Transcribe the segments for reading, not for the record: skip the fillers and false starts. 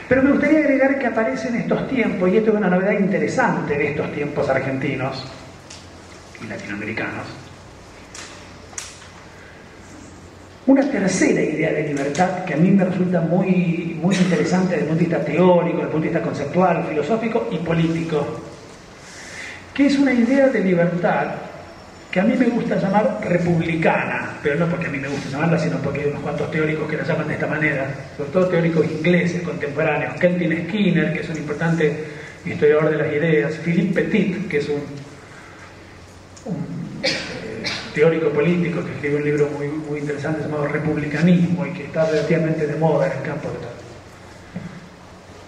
Pero me gustaría agregar que aparece en estos tiempos, y esto es una novedad interesante de estos tiempos argentinos y latinoamericanos, una tercera idea de libertad que a mí me resulta muy interesante desde el punto de vista teórico, desde el punto de vista conceptual, filosófico y político, que es una idea de libertad que a mí me gusta llamar republicana, pero no porque a mí me gusta llamarla, sino porque hay unos cuantos teóricos que la llaman de esta manera, sobre todo teóricos ingleses contemporáneos, Kelvin Skinner, que es un importante historiador de las ideas, Philippe Petit, que es un teórico político que escribe un libro muy interesante llamado Republicanismo y que está relativamente de moda en el campo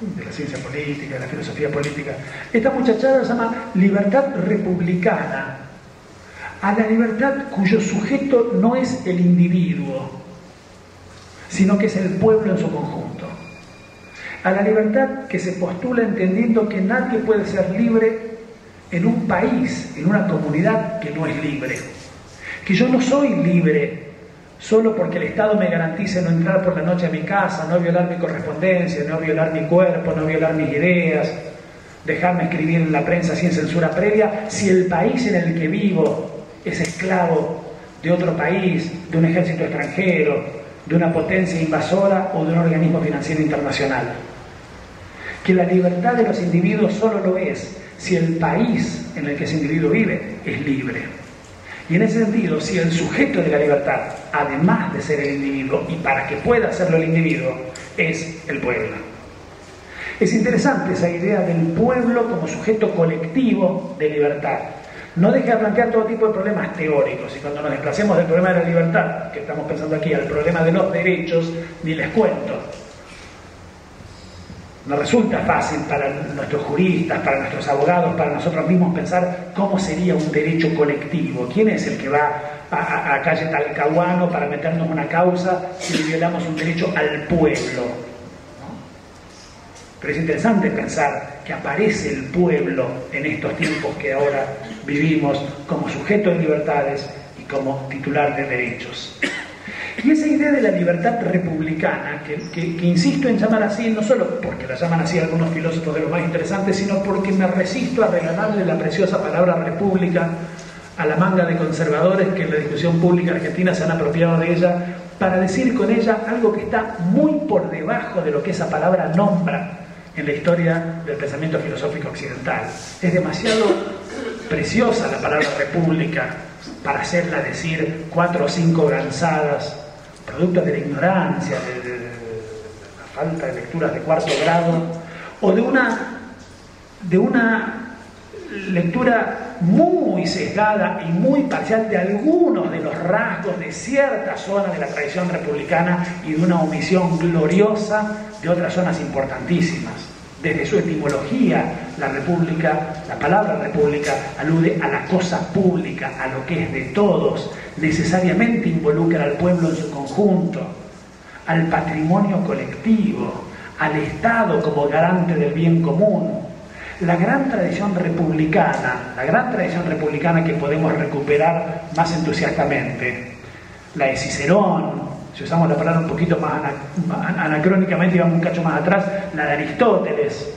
de la ciencia política, de la filosofía política. Esta muchachada se llama libertad republicana, a la libertad cuyo sujeto no es el individuo, sino que es el pueblo en su conjunto. A la libertad que se postula entendiendo que nadie puede ser libre en un país, en una comunidad que no es libre. Que yo no soy libre solo porque el Estado me garantice no entrar por la noche a mi casa, no violar mi correspondencia, no violar mi cuerpo, no violar mis ideas, dejarme escribir en la prensa sin censura previa, si el país en el que vivo es esclavo de otro país, de un ejército extranjero, de una potencia invasora o de un organismo financiero internacional. Que la libertad de los individuos solo lo es si el país en el que ese individuo vive es libre. Y en ese sentido, si el sujeto de la libertad, además de ser el individuo, y para que pueda serlo el individuo, es el pueblo. Es interesante esa idea del pueblo como sujeto colectivo de libertad. No deja de plantear todo tipo de problemas teóricos, y cuando nos desplacemos del problema de la libertad, que estamos pensando aquí, al problema de los derechos, ni les cuento. No resulta fácil para nuestros juristas, para nuestros abogados, para nosotros mismos pensar cómo sería un derecho colectivo. ¿Quién es el que va a calle Talcahuano para meternos una causa si violamos un derecho al pueblo? ¿No? Pero es interesante pensar que aparece el pueblo en estos tiempos que ahora vivimos como sujeto de libertades y como titular de derechos. Y esa idea de la libertad republicana, que insisto en llamar así, no solo porque la llaman así algunos filósofos de los más interesantes, sino porque me resisto a regalarle la preciosa palabra república a la manga de conservadores que en la discusión pública argentina se han apropiado de ella, para decir con ella algo que está muy por debajo de lo que esa palabra nombra en la historia del pensamiento filosófico occidental. Es demasiado preciosa la palabra república para hacerla decir 4 o 5 gansadas, producto de la ignorancia, de la falta de lecturas de 4º grado, o de una lectura muy sesgada y muy parcial de algunos de los rasgos de ciertas zonas de la tradición republicana y de una omisión gloriosa de otras zonas importantísimas. Desde su etimología, la república, la palabra república alude a la cosa pública, a lo que es de todos, necesariamente involucra al pueblo en su conjunto, al patrimonio colectivo, al Estado como garante del bien común. La gran tradición republicana que podemos recuperar más entusiastamente, la de Cicerón, si usamos la palabra un poquito más anacrónicamente y vamos un cacho más atrás, la de Aristóteles.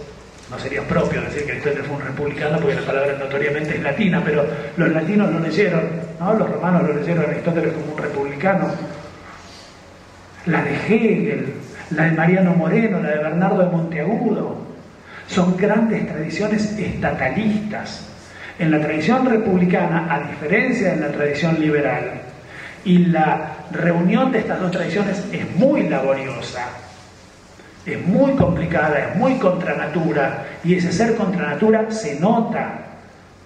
No sería propio decir que Aristóteles fue un republicano porque la palabra notoriamente es latina, pero los latinos lo leyeron, ¿no? Los romanos lo leyeron a Aristóteles como un republicano. La de Hegel, la de Mariano Moreno, la de Bernardo de Monteagudo, son grandes tradiciones estatalistas. En la tradición republicana, a diferencia de la tradición liberal, y la reunión de estas dos tradiciones es muy laboriosa, es muy complicada, es muy contra natura, y ese ser contra natura se nota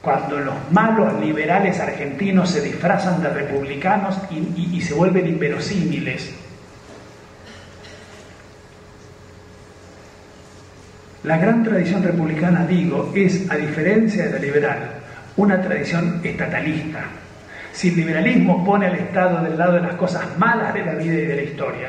cuando los malos liberales argentinos se disfrazan de republicanos y se vuelven inverosímiles. La gran tradición republicana, digo, es, a diferencia de la liberal, una tradición estatalista. Si el liberalismo pone al Estado del lado de las cosas malas de la vida y de la historia,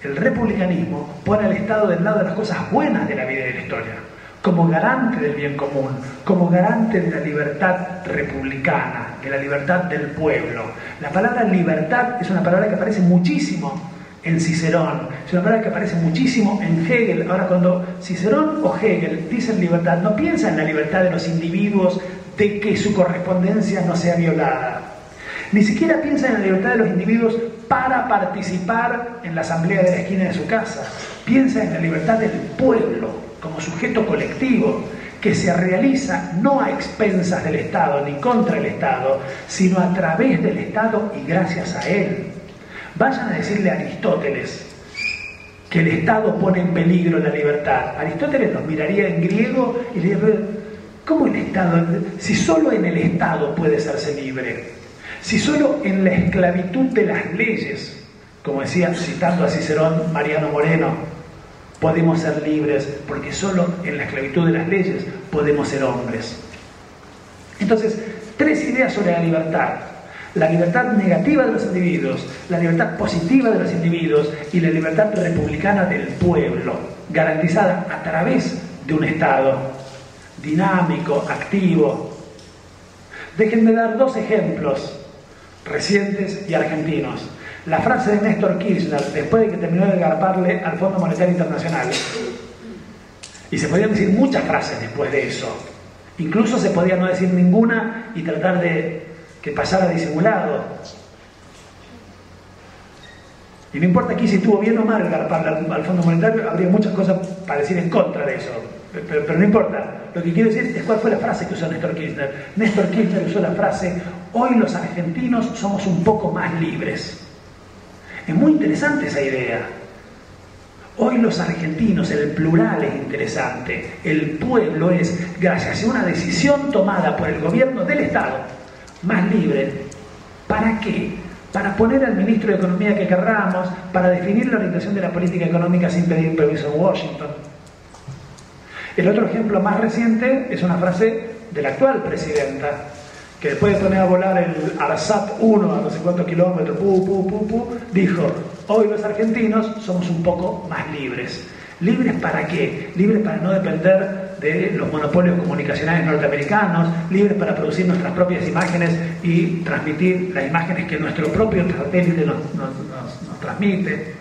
el republicanismo pone al Estado del lado de las cosas buenas de la vida y de la historia, como garante del bien común, como garante de la libertad republicana, de la libertad del pueblo. La palabra libertad es una palabra que aparece muchísimo en Cicerón, es una palabra que aparece muchísimo en Hegel. Ahora, cuando Cicerón o Hegel dicen libertad, no piensa en la libertad de los individuos de que su correspondencia no sea violada. Ni siquiera piensa en la libertad de los individuos para participar en la asamblea de la esquina de su casa. Piensa en la libertad del pueblo como sujeto colectivo que se realiza no a expensas del Estado ni contra el Estado, sino a través del Estado y gracias a él. Vayan a decirle a Aristóteles que el Estado pone en peligro la libertad. Aristóteles los miraría en griego y le diría: ¿cómo el Estado? Si solo en el Estado puede serse libre. Si solo en la esclavitud de las leyes, como decía, citando a Cicerón, Mariano Moreno, podemos ser libres, porque solo en la esclavitud de las leyes podemos ser hombres. Entonces, 3 ideas sobre la libertad. La libertad negativa de los individuos, la libertad positiva de los individuos y la libertad republicana del pueblo, garantizada a través de un Estado dinámico, activo. Déjenme dar 2 ejemplos recientes y argentinos. La frase de Néstor Kirchner, después de que terminó de garparle al Fondo Monetario Internacional, y se podían decir muchas frases después de eso, incluso se podía no decir ninguna y tratar de que pasara disimulado. Y no importa aquí si estuvo bien o mal garparle al Fondo Monetario, habría muchas cosas para decir en contra de eso, pero no importa. Lo que quiero decir es cuál fue la frase que usó Néstor Kirchner. Néstor Kirchner usó la frase: hoy los argentinos somos un poco más libres. Es muy interesante esa idea. Hoy los argentinos, el plural es interesante. El pueblo es, gracias a una decisión tomada por el gobierno del Estado, más libre. ¿Para qué? Para poner al ministro de Economía que querramos, para definir la orientación de la política económica sin pedir permiso en Washington. El otro ejemplo más reciente es una frase de la actual presidenta, que después de poner a volar el ARSAT 1 a no sé cuántos kilómetros, dijo: hoy los argentinos somos un poco más libres. ¿Libres para qué? Libres para no depender de los monopolios comunicacionales norteamericanos, libres para producir nuestras propias imágenes y transmitir las imágenes que nuestro propio satélite nos transmite.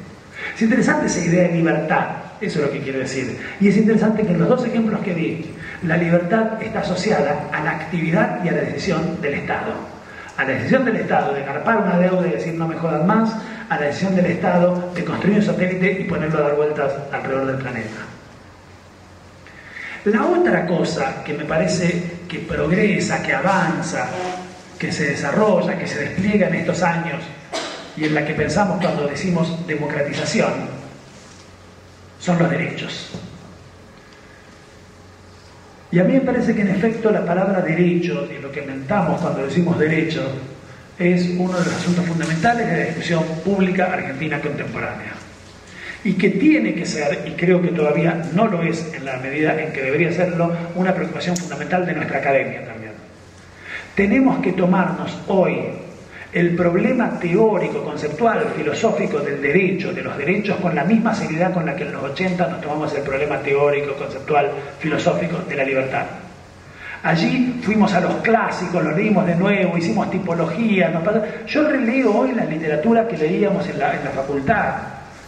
Es interesante esa idea de libertad, eso es lo que quiero decir. Y es interesante que en los 2 ejemplos que di, la libertad está asociada a la actividad y a la decisión del Estado. A la decisión del Estado de garpar una deuda y decir no me jodan más, a la decisión del Estado de construir un satélite y ponerlo a dar vueltas alrededor del planeta. La otra cosa que me parece que progresa, que avanza, que se desarrolla, que se despliega en estos años y en la que pensamos cuando decimos democratización, son los derechos. Y a mí me parece que en efecto la palabra derecho, y lo que inventamos cuando decimos derecho, es uno de los asuntos fundamentales de la discusión pública argentina contemporánea. Y que tiene que ser, y creo que todavía no lo es en la medida en que debería serlo, una preocupación fundamental de nuestra academia también. Tenemos que tomarnos hoy el problema teórico, conceptual, filosófico del derecho, de los derechos, con la misma seriedad con la que en los 80 nos tomamos el problema teórico, conceptual, filosófico de la libertad. Allí fuimos a los clásicos, los leímos de nuevo, hicimos tipología. Yo releo hoy la literatura que leíamos en la facultad,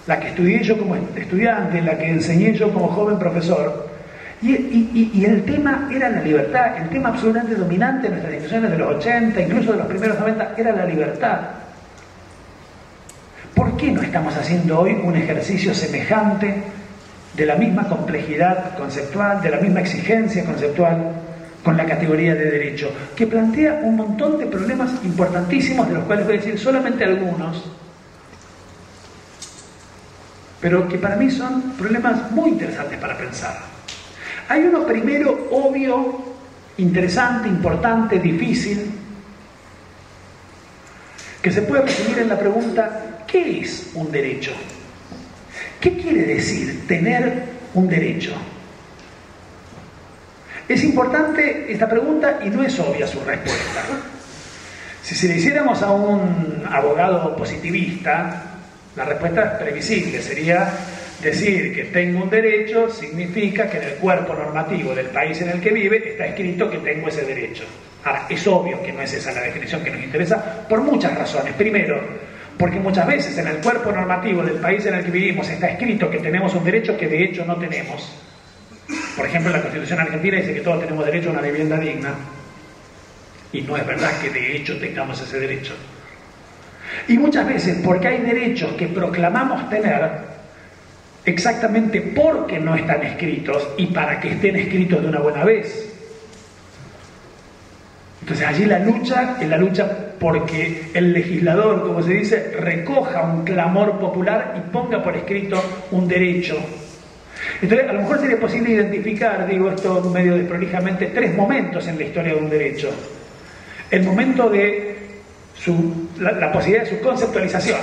la que estudié yo como estudiante, la que enseñé yo como joven profesor. Y el tema era la libertad, el tema absolutamente dominante en nuestras discusiones de los 80, incluso de los primeros 90, era la libertad. ¿Por qué no estamos haciendo hoy un ejercicio semejante de la misma complejidad conceptual, de la misma exigencia conceptual con la categoría de derecho, que plantea un montón de problemas importantísimos, de los cuales voy a decir solamente algunos, pero que para mí son problemas muy interesantes para pensar? Hay uno primero obvio, interesante, importante, difícil, que se puede resumir en la pregunta: ¿qué es un derecho? ¿Qué quiere decir tener un derecho? Es importante esta pregunta y no es obvia su respuesta. Si se le hiciéramos a un abogado positivista, la respuesta es previsible, sería decir que tengo un derecho significa que en el cuerpo normativo del país en el que vive está escrito que tengo ese derecho. Ahora, es obvio que no es esa la definición que nos interesa por muchas razones. Primero, Porque muchas veces en el cuerpo normativo del país en el que vivimos está escrito que tenemos un derecho que de hecho no tenemos. Por ejemplo, la Constitución argentina dice que todos tenemos derecho a una vivienda digna. Y no es verdad que de hecho tengamos ese derecho. Y muchas veces, porque hay derechos que proclamamos tener, exactamente porque no están escritos y para que estén escritos de una buena vez. Entonces allí la lucha es la lucha porque el legislador, como se dice, recoja un clamor popular y ponga por escrito un derecho. Entonces a lo mejor sería posible identificar, digo esto medio desprolijamente, 3 momentos en la historia de un derecho. El momento de la posibilidad de su conceptualización.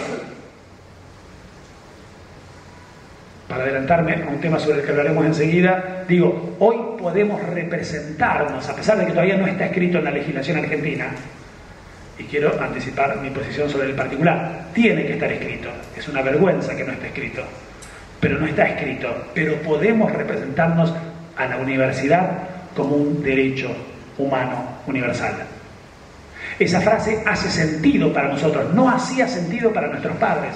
Para adelantarme a un tema sobre el que hablaremos enseguida, digo, hoy podemos representarnos, a pesar de que todavía no está escrito en la legislación argentina, y quiero anticipar mi posición sobre el particular, tiene que estar escrito, es una vergüenza que no esté escrito, pero no está escrito, pero podemos representarnos a la universidad como un derecho humano universal. Esa frase hace sentido para nosotros, no hacía sentido para nuestros padres.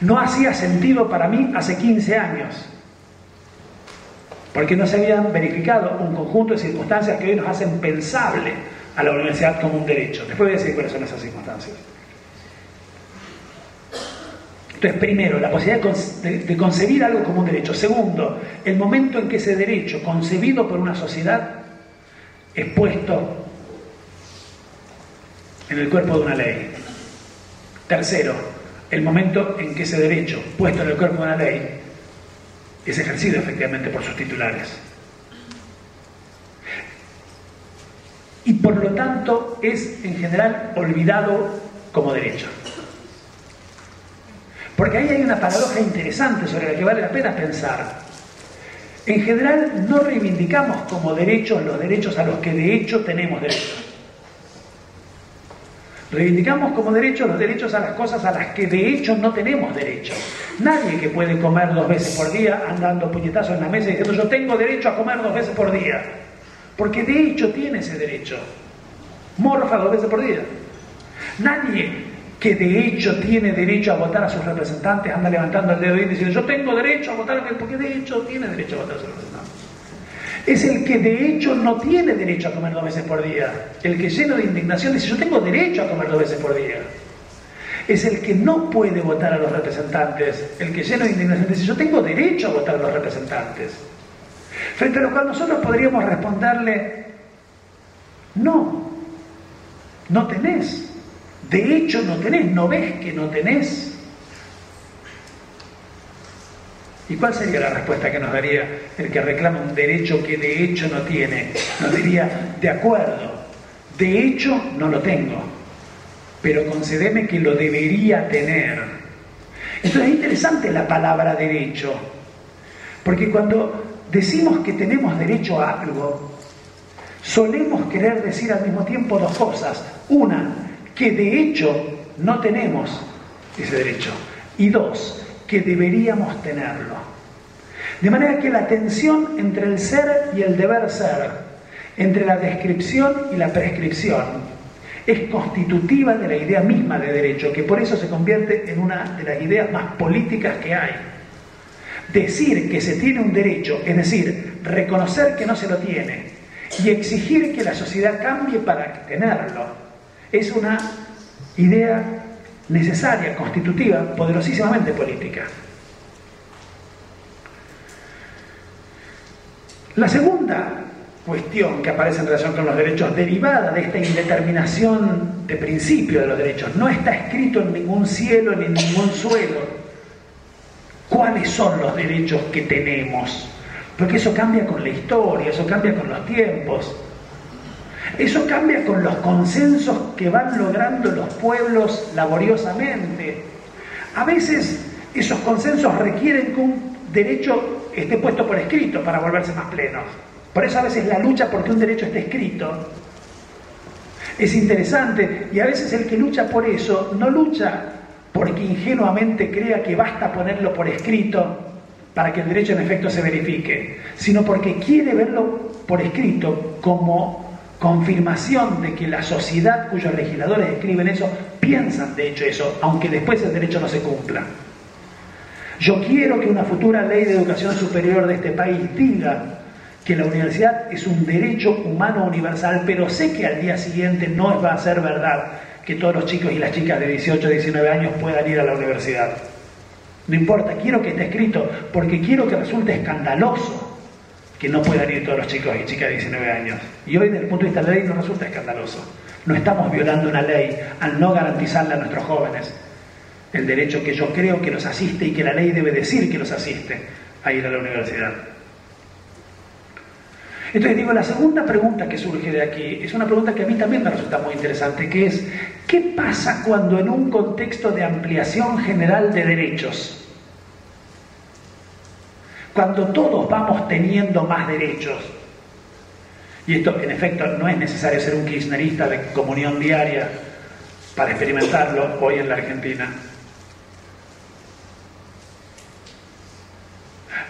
No hacía sentido para mí hace 15 años, porque no se habían verificado un conjunto de circunstancias que hoy nos hacen pensable a la universidad como un derecho. Después voy a decir cuáles son esas circunstancias. Entonces, primero, la posibilidad de concebir algo como un derecho. Segundo, el momento en que ese derecho, concebido por una sociedad, es puesto en el cuerpo de una ley. Tercero, el momento en que ese derecho, puesto en el cuerpo de una ley, es ejercido efectivamente por sus titulares. Y por lo tanto es en general olvidado como derecho. Porque ahí hay una paradoja interesante sobre la que vale la pena pensar. En general no reivindicamos como derechos los derechos a los que de hecho tenemos derecho. Reivindicamos como derechos los derechos a las cosas a las que de hecho no tenemos derecho. Nadie que puede comer 2 veces por día anda dando puñetazos en la mesa y diciendo yo tengo derecho a comer 2 veces por día. Porque de hecho tiene ese derecho. Morfa 2 veces por día. Nadie que de hecho tiene derecho a votar a sus representantes anda levantando el dedo y diciendo yo tengo derecho a votar, porque de hecho tiene derecho a votar a sus representantes. Es el que de hecho no tiene derecho a comer 2 veces por día. El que lleno de indignación dice yo tengo derecho a comer 2 veces por día. Es el que no puede votar a los representantes. El que lleno de indignación dice yo tengo derecho a votar a los representantes. Frente a lo cual nosotros podríamos responderle no, no tenés. De hecho no tenés, ¿no ves que no tenés? ¿Y cuál sería la respuesta que nos daría el que reclama un derecho que de hecho no tiene? Nos diría, de acuerdo, de hecho no lo tengo, pero concédeme que lo debería tener. Entonces es interesante la palabra derecho, porque cuando decimos que tenemos derecho a algo, solemos querer decir al mismo tiempo 2 cosas. Una, que de hecho no tenemos ese derecho. Y 2, que deberíamos tenerlo. De manera que la tensión entre el ser y el deber ser, entre la descripción y la prescripción, es constitutiva de la idea misma de derecho, que por eso se convierte en una de las ideas más políticas que hay. Decir que se tiene un derecho, es decir, reconocer que no se lo tiene y exigir que la sociedad cambie para tenerlo, es una idea necesaria, constitutiva, poderosísimamente política. La segunda cuestión que aparece en relación con los derechos, derivada de esta indeterminación de principio de los derechos, no está escrito en ningún cielo ni en ningún suelo cuáles son los derechos que tenemos, porque eso cambia con la historia, eso cambia con los tiempos. Eso cambia con los consensos que van logrando los pueblos laboriosamente. A veces esos consensos requieren que un derecho esté puesto por escrito para volverse más plenos. Por eso a veces la lucha porque un derecho esté escrito es interesante, y a veces el que lucha por eso no lucha porque ingenuamente crea que basta ponerlo por escrito para que el derecho en efecto se verifique, sino porque quiere verlo por escrito como confirmación de que la sociedad cuyos legisladores escriben eso, piensan de hecho eso, aunque después el derecho no se cumpla. Yo quiero que una futura ley de educación superior de este país diga que la universidad es un derecho humano universal, pero sé que al día siguiente no va a ser verdad que todos los chicos y las chicas de 18 o 19 años puedan ir a la universidad. No importa, quiero que esté escrito, porque quiero que resulte escandaloso que no puedan ir todos los chicos y chicas de 19 años. Y hoy, desde el punto de vista de la ley, no resulta escandaloso. No estamos violando una ley al no garantizarle a nuestros jóvenes el derecho que yo creo que los asiste y que la ley debe decir que los asiste a ir a la universidad. Entonces digo, la segunda pregunta que surge de aquí es una pregunta que a mí también me resulta muy interesante, que es, ¿qué pasa cuando en un contexto de ampliación general de derechos, cuando todos vamos teniendo más derechos, y esto en efecto no es necesario ser un kirchnerista de comunión diaria para experimentarlo hoy en la Argentina,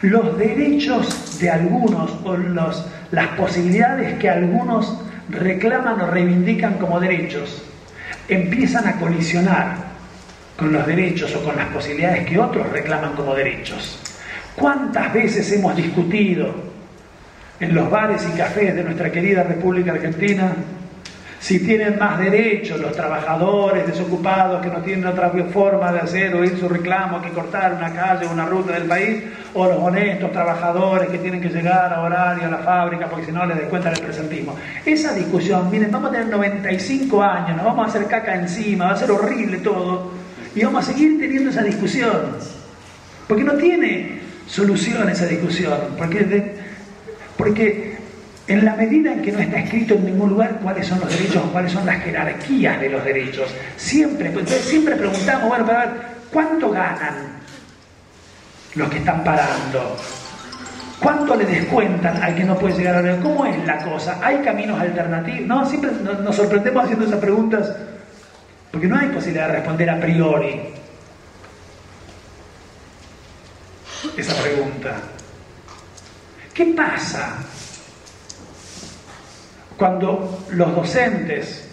los derechos de algunos o las posibilidades que algunos reclaman o reivindican como derechos empiezan a colisionar con los derechos o con las posibilidades que otros reclaman como derechos. ¿Cuántas veces hemos discutido en los bares y cafés de nuestra querida República Argentina si tienen más derechos los trabajadores desocupados que no tienen otra forma de hacer oír su reclamo que cortar una calle o una ruta del país, o los honestos trabajadores que tienen que llegar a horario a la fábrica porque si no les descuentan el presentismo? Esa discusión, miren, vamos a tener 95 años, nos vamos a hacer caca encima, va a ser horrible todo, y vamos a seguir teniendo esa discusión, porque no tiene solución esa discusión, porque en la medida en que no está escrito en ningún lugar cuáles son los derechos o cuáles son las jerarquías de los derechos, siempre preguntamos, bueno, para ver, ¿cuánto ganan los que están parando? ¿Cuánto le descuentan al que no puede llegar a ver? ¿Cómo es la cosa? ¿Hay caminos alternativos? No, siempre nos sorprendemos haciendo esas preguntas porque no hay posibilidad de responder a priori esa pregunta. ¿Qué pasa cuando los docentes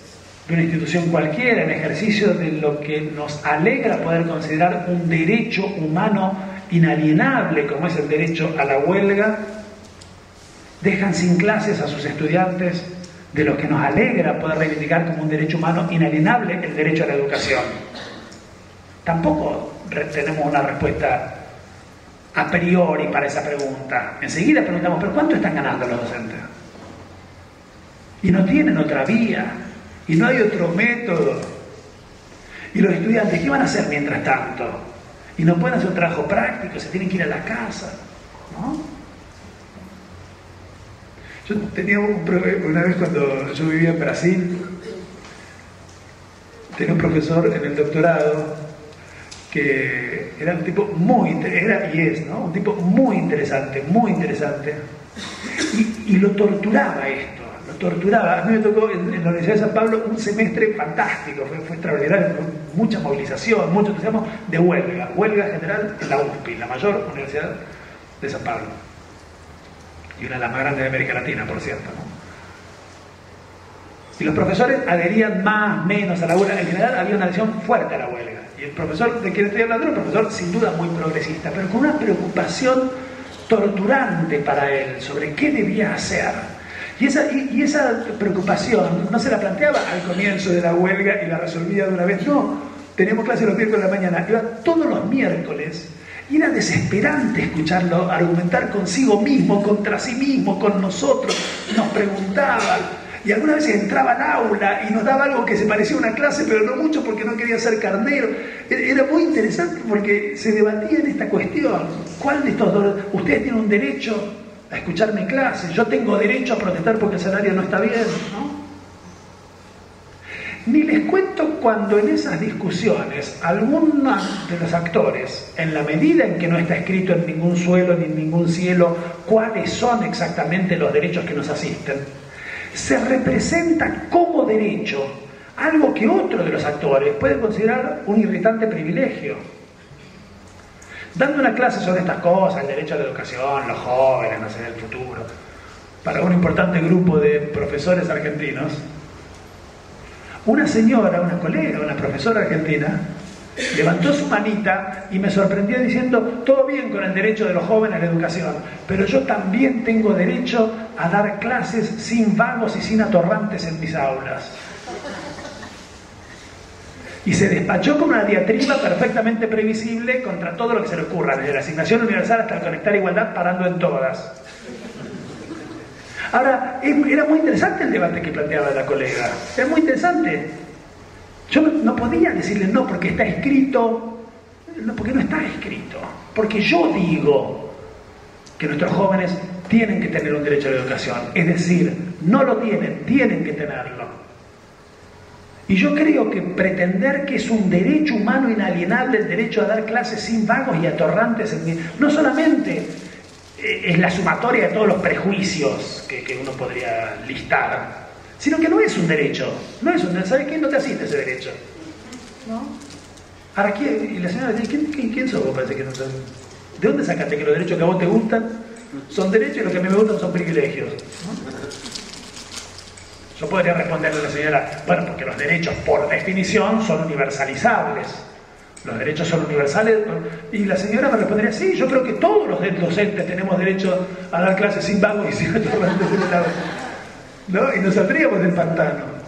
de una institución cualquiera, en ejercicio de lo que nos alegra poder considerar un derecho humano inalienable, como es el derecho a la huelga, dejan sin clases a sus estudiantes de lo que nos alegra poder reivindicar como un derecho humano inalienable, el derecho a la educación? Tampoco tenemos una respuesta a priori para esa pregunta. Enseguida preguntamos, ¿pero cuánto están ganando los docentes? Y no tienen otra vía, y no hay otro método. Y los estudiantes, ¿qué van a hacer mientras tanto? Y no pueden hacer un trabajo práctico, se tienen que ir a la casa, ¿no? Yo tenía una vez cuando yo vivía en Brasil, tenía un profesor en el doctorado que era un tipo un tipo muy interesante, y lo torturaba esto. Torturaba. A mí me tocó en la Universidad de San Pablo un semestre fantástico, fue extraordinario, con mucha movilización, mucho entusiasmo de huelga general en la USPI, la mayor universidad de San Pablo, y una de las más grandes de América Latina, por cierto, ¿no? Y los profesores adherían más, menos a la huelga. En general había una adhesión fuerte a la huelga, y el profesor de quien estoy hablando era un profesor sin duda muy progresista, pero con una preocupación torturante para él sobre qué debía hacer. Y esa preocupación no se la planteaba al comienzo de la huelga y la resolvía de una vez. No, teníamos clase los miércoles de la mañana. Iba todos los miércoles y era desesperante escucharlo argumentar consigo mismo, contra sí mismo, con nosotros. Nos preguntaba y algunas veces entraba al aula y nos daba algo que se parecía a una clase, pero no mucho porque no quería ser carnero. Era muy interesante porque se debatía en esta cuestión. ¿Cuál de estos dos? Ustedes tienen un derecho a escuchar mi clase, yo tengo derecho a protestar porque el salario no está bien, ¿no? Ni les cuento cuando en esas discusiones algunos de los actores, en la medida en que no está escrito en ningún suelo ni en ningún cielo cuáles son exactamente los derechos que nos asisten, se representa como derecho algo que otro de los actores puede considerar un irritante privilegio. Dando una clase sobre estas cosas, el derecho a la educación, los jóvenes, no sé, el futuro, para un importante grupo de profesores argentinos, una señora, una colega, una profesora argentina, levantó su manita y me sorprendió diciendo: todo bien con el derecho de los jóvenes a la educación, pero yo también tengo derecho a dar clases sin vagos y sin atorrantes en mis aulas. Y se despachó con una diatriba perfectamente previsible contra todo lo que se le ocurra, desde la asignación universal hasta el conectar igualdad, parando en todas. Ahora, era muy interesante el debate que planteaba la colega, era muy interesante. Yo no podía decirle no porque está escrito, no, porque no está escrito, porque yo digo que nuestros jóvenes tienen que tener un derecho a la educación, es decir, no lo tienen, tienen que tenerlo. Y yo creo que pretender que es un derecho humano inalienable el derecho a dar clases sin vagos y atorrantes, no solamente es la sumatoria de todos los prejuicios que uno podría listar, sino que no es un derecho, no es un derecho. ¿Sabes qué? No te asiste ese derecho, ¿no? Ahora, y la señora dice: ¿quién sos vos? Parece que no sabes. ¿De dónde sacaste que los derechos que a vos te gustan son derechos y los que a mí me gustan son privilegios? ¿No? Yo podría responderle a la señora: bueno, porque los derechos por definición son universalizables. Los derechos son universales. Y la señora me respondería: sí, yo creo que todos los docentes tenemos derecho a dar clases sin vagos y sin atorrantes, ¿no? Y nos saldríamos del pantano.